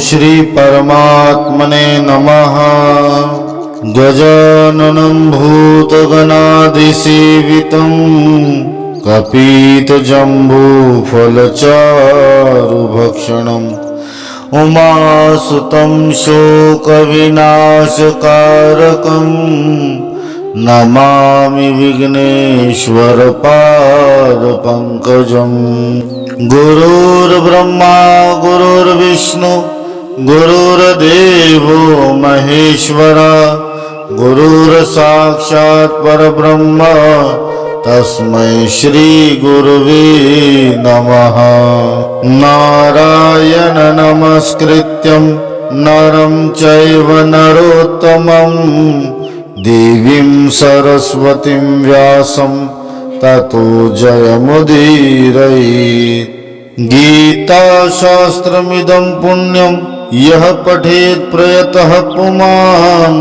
श्री परमात्मने नमः। गजाननं भूतगणाधिसेवितं कपितजम्बूफलचारुभक्षणम् उमासुतं शोकविनाशकारकं नमामि विघ्नेश्वरपादपङ्कजम्। गुरुर्ब्रह्मा गुरुर्विष्णु गुरुर्देवो महेश्वरा गुरुर्साक्षात् परब्रह्म तस्मै श्री गुरुवे नमः। नारायण नमस्कृत्यं नरं चैव नरोत्तमं देवीं सरस्वतीं व्यासं ततो जयमुदीरयेत्। गीताशास्त्रमिदं पुण्यं यः पठेत् प्रयतः पुमान्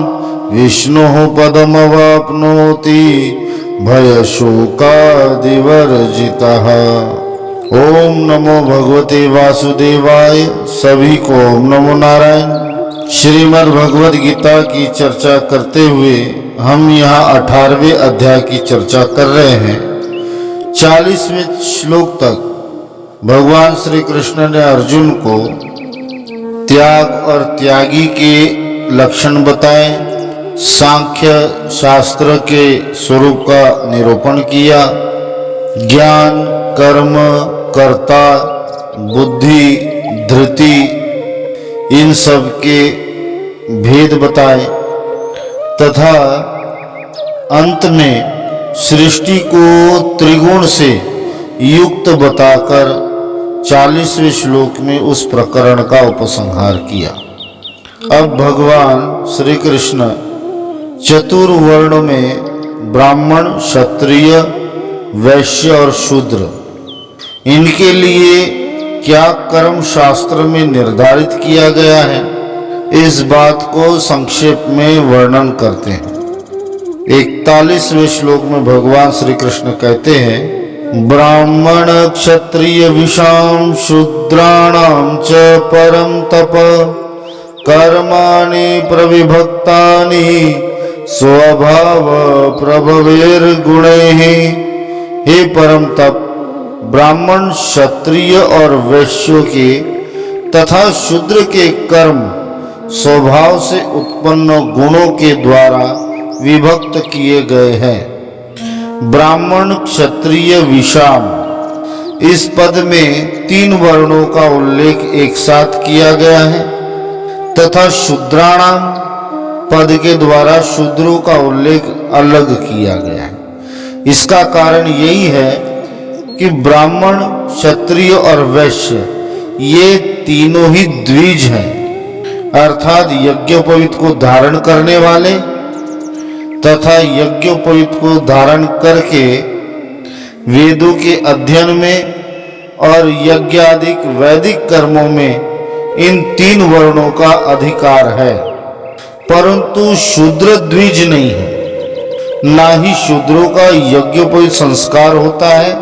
विष्णोः पदमवाप्नोति भयशोकादिवर्जितः। ओम नमो भगवते वासुदेवाय। सभी को ओम नमो नारायण। श्रीमद् भगवद गीता की चर्चा करते हुए हम यहाँ 18वें अध्याय की चर्चा कर रहे हैं। 40वें श्लोक तक भगवान श्री कृष्ण ने अर्जुन को त्याग और त्यागी के लक्षण बताए, सांख्य शास्त्र के स्वरूप का निरूपण किया, ज्ञान कर्म कर्ता बुद्धि धृति इन सब के भेद बताए तथा अंत में सृष्टि को त्रिगुण से युक्त बताकर 40वें श्लोक में उस प्रकरण का उपसंहार किया। अब भगवान श्री कृष्ण चतुर्वर्ण में ब्राह्मण क्षत्रिय वैश्य और शूद्र इनके लिए क्या कर्म शास्त्र में निर्धारित किया गया है, इस बात को संक्षेप में वर्णन करते हैं। 41वें श्लोक में भगवान श्री कृष्ण कहते हैं, ब्राह्मण क्षत्रिय विषाम शूद्राणां च परम तप कर्माणि प्रविभक्तानि स्वभाव प्रभवैर्गुणैः। हे परम तप, ब्राह्मण क्षत्रिय और वैश्यों के तथा शूद्र के कर्म स्वभाव से उत्पन्न गुणों के द्वारा विभक्त किए गए हैं। ब्राह्मण क्षत्रिय विषाम इस पद में 3 वर्णों का उल्लेख एक साथ किया गया है तथा शूद्राणाम पद के द्वारा शूद्रों का उल्लेख अलग किया गया है। इसका कारण यही है कि ब्राह्मण क्षत्रिय और वैश्य ये तीनों ही द्विज हैं, अर्थात यज्ञोपवीत को धारण करने वाले तथा यज्ञोपवीत को धारण करके वेदों के अध्ययन में और यज्ञादिक वैदिक कर्मों में इन 3 वर्णों का अधिकार है, परंतु शूद्र द्विज नहीं है। ना ही शूद्रों का यज्ञोपवीत संस्कार होता है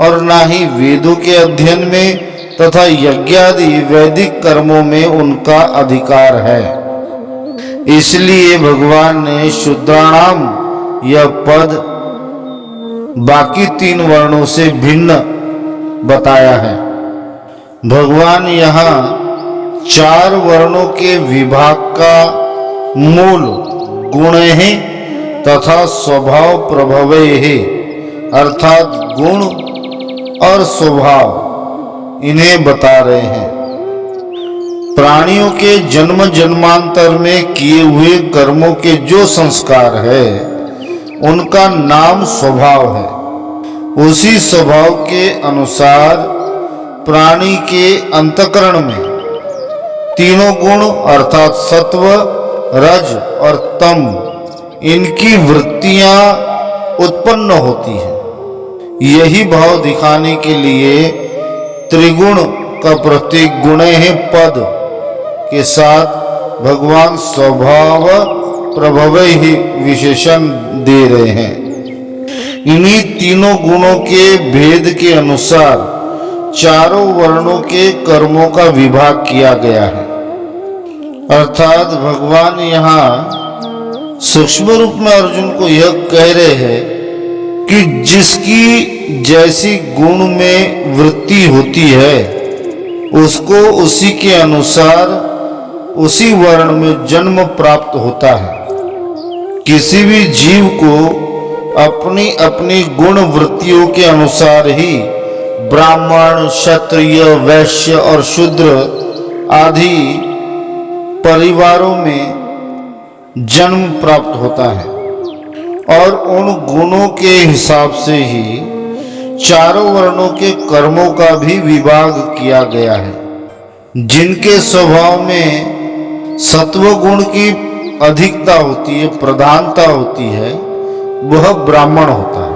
और ना ही वेदों के अध्ययन में तथा यज्ञादि वैदिक कर्मों में उनका अधिकार है। इसलिए भगवान ने शूद्राणाम यह पद बाकी 3 वर्णों से भिन्न बताया है। भगवान यहाँ 4 वर्णों के विभाग का मूल गुण है तथा स्वभाव प्रभवे है, अर्थात गुण और स्वभाव इन्हें बता रहे हैं। प्राणियों के जन्म जन्मांतर में किए हुए कर्मों के जो संस्कार है उनका नाम स्वभाव है। उसी स्वभाव के अनुसार प्राणी के अंतःकरण में तीनों गुण अर्थात सत्व रज और तम इनकी वृत्तियां उत्पन्न होती है। यही भाव दिखाने के लिए त्रिगुण का प्रतीक गुण है पद के साथ भगवान स्वभाव प्रभव ही विशेषण दे रहे हैं। इन्हीं तीनों गुणों के भेद के अनुसार चारों वर्णों के कर्मों का विभाग किया गया है। अर्थात भगवान यहाँ सूक्ष्म रूप में अर्जुन को यह कह रहे हैं कि जिसकी जैसी गुण में वृत्ति होती है उसको उसी के अनुसार उसी वर्ण में जन्म प्राप्त होता है। किसी भी जीव को अपनी अपनी गुण वृत्तियों के अनुसार ही ब्राह्मण, क्षत्रिय, वैश्य और शूद्र आदि परिवारों में जन्म प्राप्त होता है और उन गुणों के हिसाब से ही चारों वर्णों के कर्मों का भी विभाग किया गया है। जिनके स्वभाव में सत्व गुण की अधिकता होती है, प्रधानता होती है, वह ब्राह्मण होता है।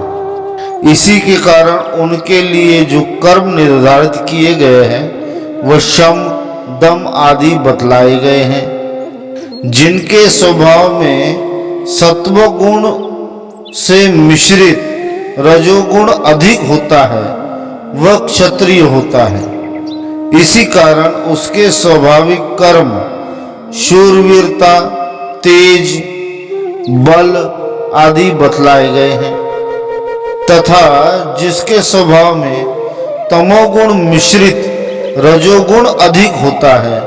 इसी के कारण उनके लिए जो कर्म निर्धारित किए गए हैं वह शम, दम आदि बतलाए गए हैं। जिनके स्वभाव में सत्व गुण से मिश्रित रजोगुण अधिक होता है वह क्षत्रिय होता है। इसी कारण उसके स्वाभाविक कर्म शूरवीरता, तेज, बल आदि बतलाए गए हैं तथा जिसके स्वभाव में तमोगुण मिश्रित रजोगुण अधिक होता है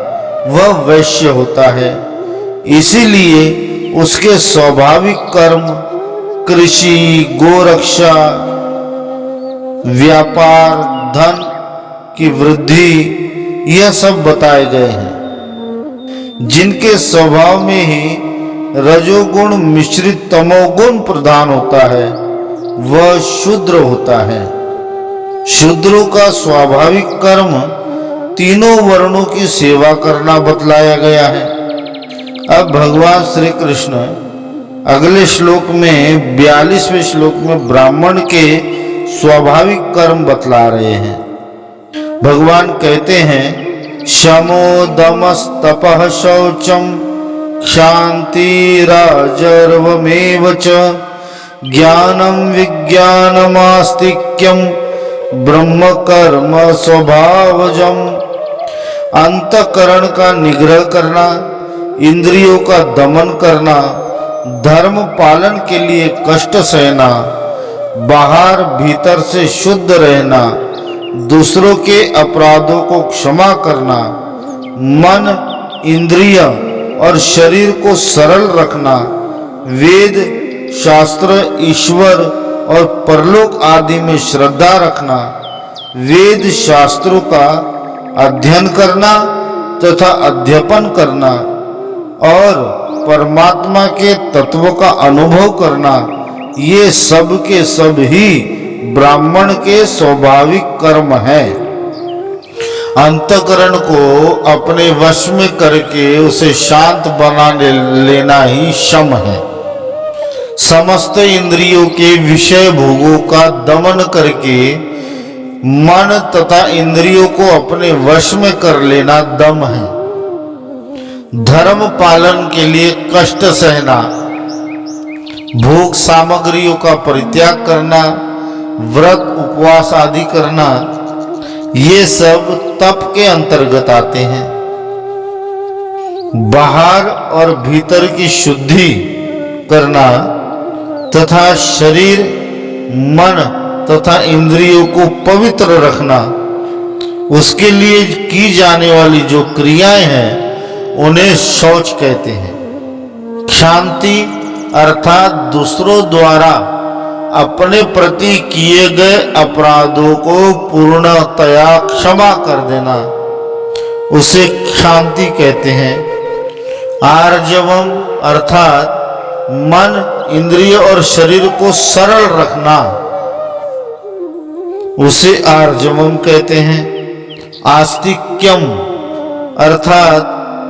वह वैश्य होता है। इसीलिए उसके स्वाभाविक कर्म कृषि, गोरक्षा, व्यापार, धन की वृद्धि यह सब बताए गए हैं। जिनके स्वभाव में ही रजोगुण मिश्रित तमोगुण प्रधान होता है वह शूद्र होता है। शूद्रों का स्वाभाविक कर्म तीनों वर्णों की सेवा करना बतलाया गया है। अब भगवान श्री कृष्ण अगले श्लोक में 42वें श्लोक में ब्राह्मण के स्वाभाविक कर्म बतला रहे हैं। भगवान कहते हैं शमो दमस तपः शौचम क्षान्ति राजर्वमेव च ज्ञानम विज्ञानमास्तिक्यम ब्रह्म कर्म स्वभावजम। अंतःकरण का निग्रह करना, इंद्रियों का दमन करना, धर्म पालन के लिए कष्ट सहना, बाहर भीतर से शुद्ध रहना, दूसरों के अपराधों को क्षमा करना, मन, इंद्रिय और शरीर को सरल रखना, वेद, शास्त्र, ईश्वर और परलोक आदि में श्रद्धा रखना, वेद शास्त्रों का अध्ययन करना तथा अध्यापन करना और परमात्मा के तत्व का अनुभव करना, ये सब के सब ही ब्राह्मण के स्वाभाविक कर्म है। अंतःकरण को अपने वश में करके उसे शांत बना लेना ही शम है। समस्त इंद्रियों के विषय भोगों का दमन करके मन तथा इंद्रियों को अपने वश में कर लेना दम है। धर्म पालन के लिए कष्ट सहना, भोग सामग्रियों का परित्याग करना, व्रत उपवास आदि करना, ये सब तप के अंतर्गत आते हैं। बाहर और भीतर की शुद्धि करना तथा शरीर, मन तथा इंद्रियों को पवित्र रखना, उसके लिए की जाने वाली जो क्रियाएं हैं उन्हें शौच कहते हैं। शांति अर्थात दूसरों द्वारा अपने प्रति किए गए अपराधों को पूर्णतया क्षमा कर देना, उसे शांति कहते हैं। आर्जवम अर्थात मन, इंद्रिय और शरीर को सरल रखना, उसे आर्जवम कहते हैं। आस्तिक्यम अर्थात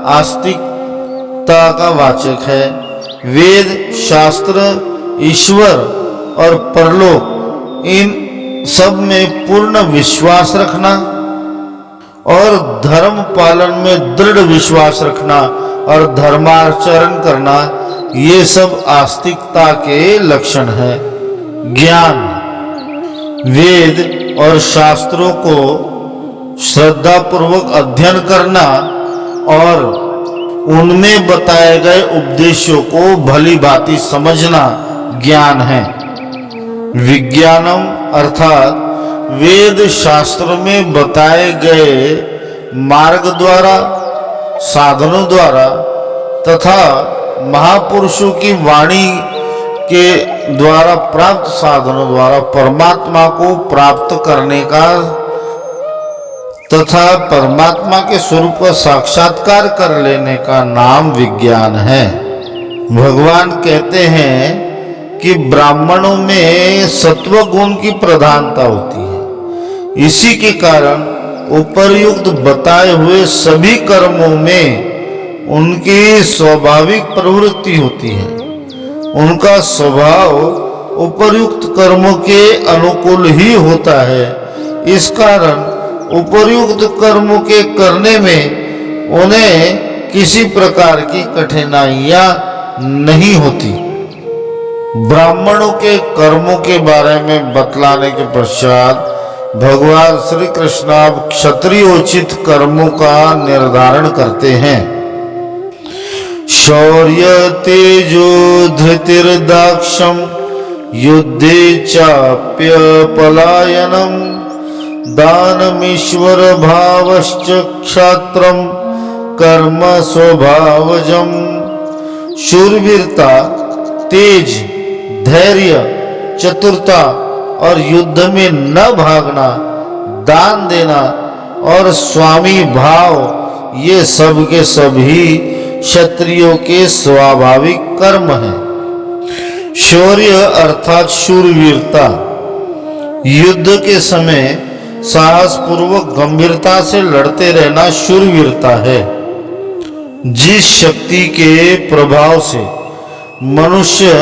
आस्तिकता का वाचक है। वेद, शास्त्र, ईश्वर और परलोक इन सब में पूर्ण विश्वास रखना और धर्म पालन में दृढ़ विश्वास रखना और धर्माचरण करना, ये सब आस्तिकता के लक्षण है। ज्ञान, वेद और शास्त्रों को श्रद्धा पूर्वक अध्ययन करना और उनमें बताए गए उपदेशों को भली भांति समझना ज्ञान है। विज्ञानम अर्थात वेद शास्त्र में बताए गए मार्ग द्वारा, साधनों द्वारा तथा महापुरुषों की वाणी के द्वारा प्राप्त साधनों द्वारा परमात्मा को प्राप्त करने का तथा परमात्मा के स्वरूप का साक्षात्कार कर लेने का नाम विज्ञान है। भगवान कहते हैं कि ब्राह्मणों में सत्व गुण की प्रधानता होती है। इसी के कारण उपर्युक्त बताए हुए सभी कर्मों में उनकी स्वाभाविक प्रवृत्ति होती है। उनका स्वभाव उपर्युक्त कर्मों के अनुकूल ही होता है। इस कारण उपर्युक्त कर्मों के करने में उन्हें किसी प्रकार की कठिनाइयां नहीं होती। ब्राह्मणों के कर्मों के बारे में बतलाने के पश्चात भगवान श्री कृष्ण अब क्षत्रियोचित कर्मों का निर्धारण करते हैं। शौर्य तेजो धृतिर्दाक्षम युद्धे चाप्य पलायनम दानमीश्वर भावश्च क्षात्रम कर्म स्वभावजम। शूरवीरता, तेज, धैर्य, चतुरता और युद्ध में न भागना, दान देना और स्वामी भाव ये सब के सभी क्षत्रियों के स्वाभाविक कर्म हैं। शौर्य अर्थात शूरवीरता, युद्ध के समय साहस पूर्वक गंभीरता से लड़ते रहना शूरवीरता है। जिस शक्ति के प्रभाव से मनुष्य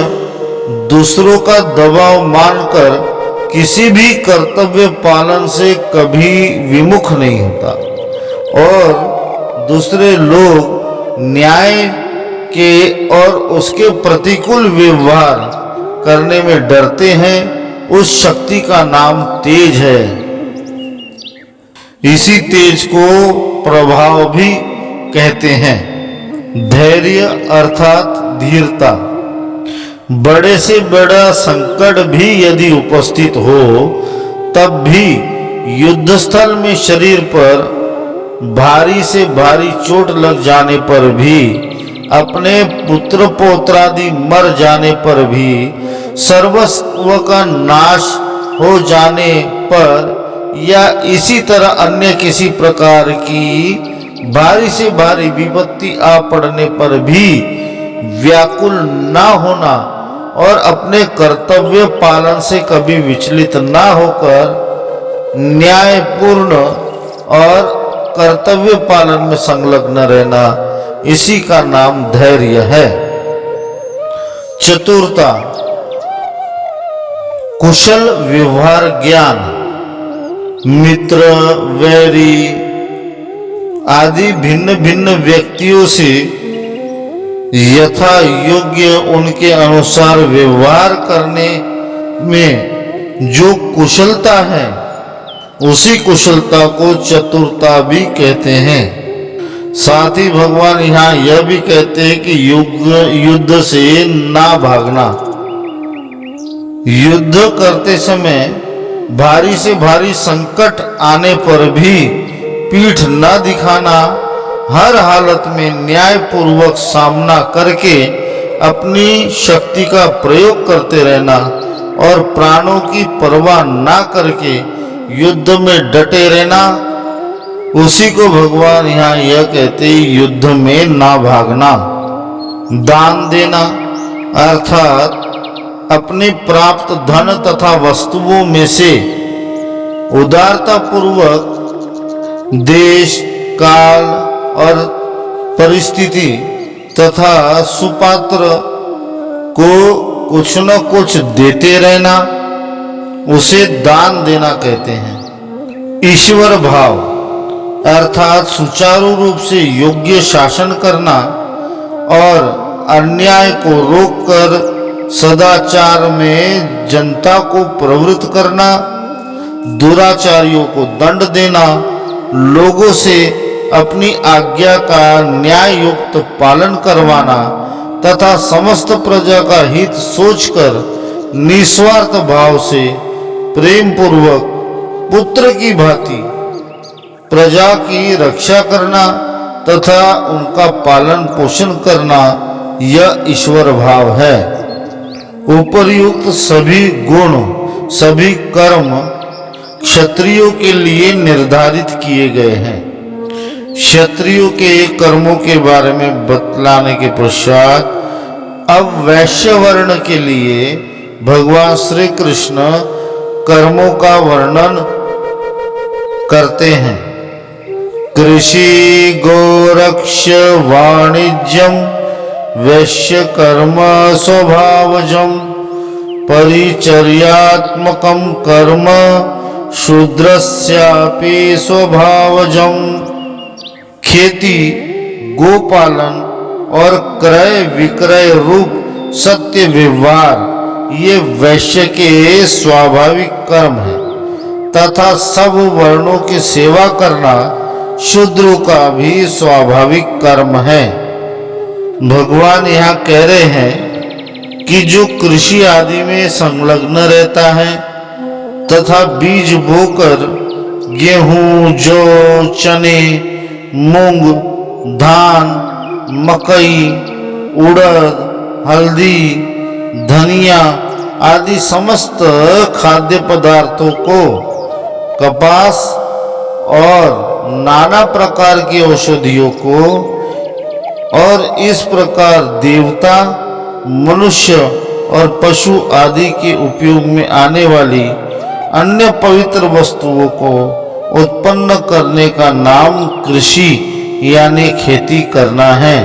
दूसरों का दबाव मानकर किसी भी कर्तव्य पालन से कभी विमुख नहीं होता और दूसरे लोग न्याय के और उसके प्रतिकूल व्यवहार करने में डरते हैं, उस शक्ति का नाम तेज है। इसी तेज को प्रभाव भी कहते हैं। धैर्य अर्थात धीरता, बड़े से बड़ा संकट भी यदि उपस्थित हो तब भी युद्धस्थल में शरीर पर भारी से भारी चोट लग जाने पर भी, अपने पुत्र पौत्रादि मर जाने पर भी, सर्वस्व का नाश हो जाने पर या इसी तरह अन्य किसी प्रकार की भारी से भारी विपत्ति आ पड़ने पर भी व्याकुल ना होना और अपने कर्तव्य पालन से कभी विचलित ना होकर न्यायपूर्ण और कर्तव्य पालन में संलग्न रहना, इसी का नाम धैर्य है। चतुरता, कुशल व्यवहार ज्ञान, मित्र, वैरी आदि भिन्न भिन्न व्यक्तियों से यथा योग्य उनके अनुसार व्यवहार करने में जो कुशलता है, उसी कुशलता को चतुरता भी कहते हैं। साथ ही भगवान यहाँ यह भी कहते हैं कि युद्ध से ना भागना। युद्ध करते समय भारी से भारी संकट आने पर भी पीठ न दिखाना, हर हालत में न्यायपूर्वक सामना करके अपनी शक्ति का प्रयोग करते रहना और प्राणों की परवाह ना करके युद्ध में डटे रहना, उसी को भगवान यहाँ यह कहते युद्ध में ना भागना। दान देना अर्थात अपने प्राप्त धन तथा वस्तुओं में से उदारता पूर्वक देश, काल और परिस्थिति तथा सुपात्र को कुछ न कुछ देते रहना, उसे दान देना कहते हैं। ईश्वर भाव अर्थात सुचारू रूप से योग्य शासन करना और अन्याय को रोककर सदाचार में जनता को प्रवृत्त करना, दुराचारियों को दंड देना, लोगों से अपनी आज्ञा का न्याय युक्त पालन करवाना तथा समस्त प्रजा का हित सोचकर निस्वार्थ भाव से प्रेम पूर्वक पुत्र की भांति प्रजा की रक्षा करना तथा उनका पालन पोषण करना यह ईश्वर भाव है। उपर्युक्त सभी गुण सभी कर्म क्षत्रियों के लिए निर्धारित किए गए हैं। क्षत्रियों के कर्मों के बारे में बतलाने के पश्चात अब वैश्य वर्ण के लिए भगवान श्री कृष्ण कर्मों का वर्णन करते हैं। कृषि गोरक्ष वाणिज्यम वैश्य कर्म स्वभावजम परिचर्यात्मकं कर्म शूद्रस्यापि स्वभावजम। खेती, गोपालन और क्रय विक्रय रूप सत्य व्यवहार ये वैश्य के स्वाभाविक कर्म है तथा सब वर्णों की सेवा करना शूद्रों का भी स्वाभाविक कर्म है। भगवान यहाँ कह रहे हैं कि जो कृषि आदि में संलग्न रहता है तथा बीज बोकर गेहूं, जौ, चने, मूंग, धान, मकई, उड़द, हल्दी, धनिया आदि समस्त खाद्य पदार्थों को, कपास और नाना प्रकार की औषधियों को और इस प्रकार देवता, मनुष्य और पशु आदि के उपयोग में आने वाली अन्य पवित्र वस्तुओं को उत्पन्न करने का नाम कृषि यानी खेती करना है।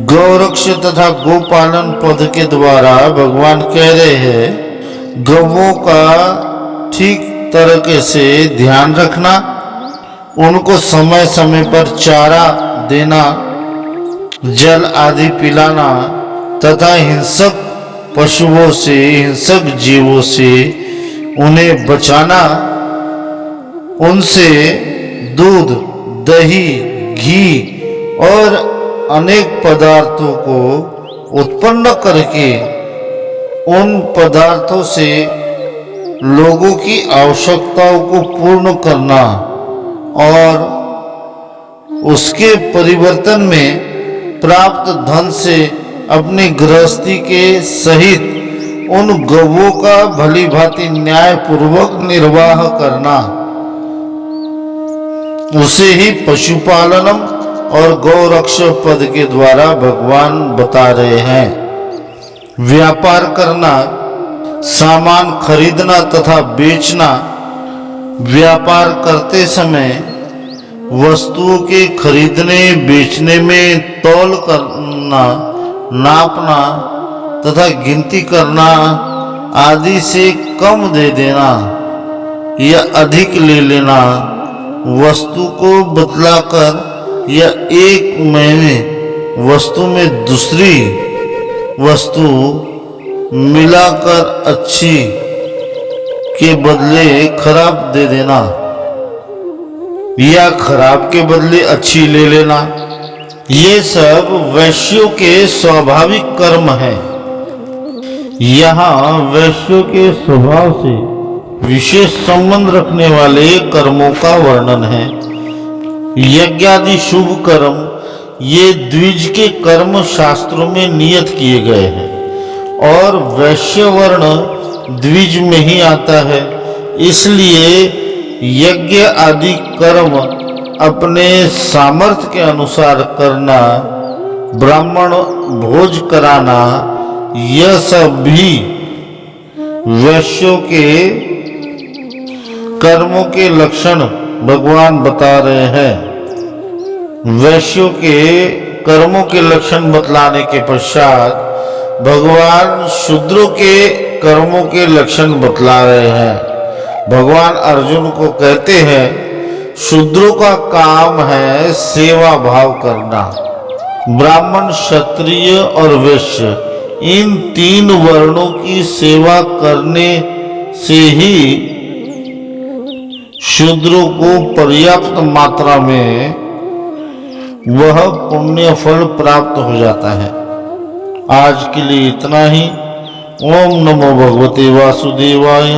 गौरक्ष तथा गोपालन पद के द्वारा भगवान कह रहे हैं गौओं का ठीक तरीके से ध्यान रखना, उनको समय समय पर चारा देना, जल आदि पिलाना तथा हिंसक पशुओं से, हिंसक जीवों से उन्हें बचाना, उनसे दूध, दही, घी और अनेक पदार्थों को उत्पन्न करके उन पदार्थों से लोगों की आवश्यकताओं को पूर्ण करना और उसके परिवर्तन में प्राप्त धन से अपनी गृहस्थी के सहित उन गौओं का भली भांति न्याय पूर्वक निर्वाह करना, उसे ही पशुपालनम और गौरक्ष पद के द्वारा भगवान बता रहे हैं। व्यापार करना, सामान खरीदना तथा बेचना, व्यापार करते समय वस्तुओं के खरीदने बेचने में तौल करना, नापना तथा गिनती करना आदि से कम दे देना या अधिक ले लेना, वस्तु को बदलाकर या एक महीने वस्तु में दूसरी वस्तु मिलाकर अच्छी के बदले खराब दे देना या खराब के बदले अच्छी ले लेना, ये सब वैश्यों के स्वाभाविक कर्म है। यहाँ वैश्यों के स्वभाव से विशेष संबंध रखने वाले कर्मों का वर्णन है। यज्ञ आदि शुभ कर्म ये द्विज के कर्म शास्त्रों में नियत किए गए हैं और वैश्य वर्ण द्विज में ही आता है। इसलिए यज्ञ आदि कर्म अपने सामर्थ्य के अनुसार करना, ब्राह्मण भोज कराना, यह सब भी वैश्यों के कर्मों के लक्षण भगवान बता रहे हैं। वैश्यों के कर्मों के लक्षण बतलाने के पश्चात भगवान शूद्रों के कर्मों के लक्षण बतला रहे हैं। भगवान अर्जुन को कहते हैं शूद्रों का काम है सेवा भाव करना। ब्राह्मण, क्षत्रिय और वैश्य इन तीन वर्णों की सेवा करने से ही शूद्रों को पर्याप्त मात्रा में वह पुण्य फल प्राप्त हो जाता है। आज के लिए इतना ही। ओम नमो भगवते वासुदेवाय।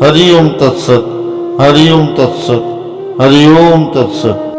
हरि ओम तत्सत। हरि ओम तत्सत। हरि ओम तत्सत।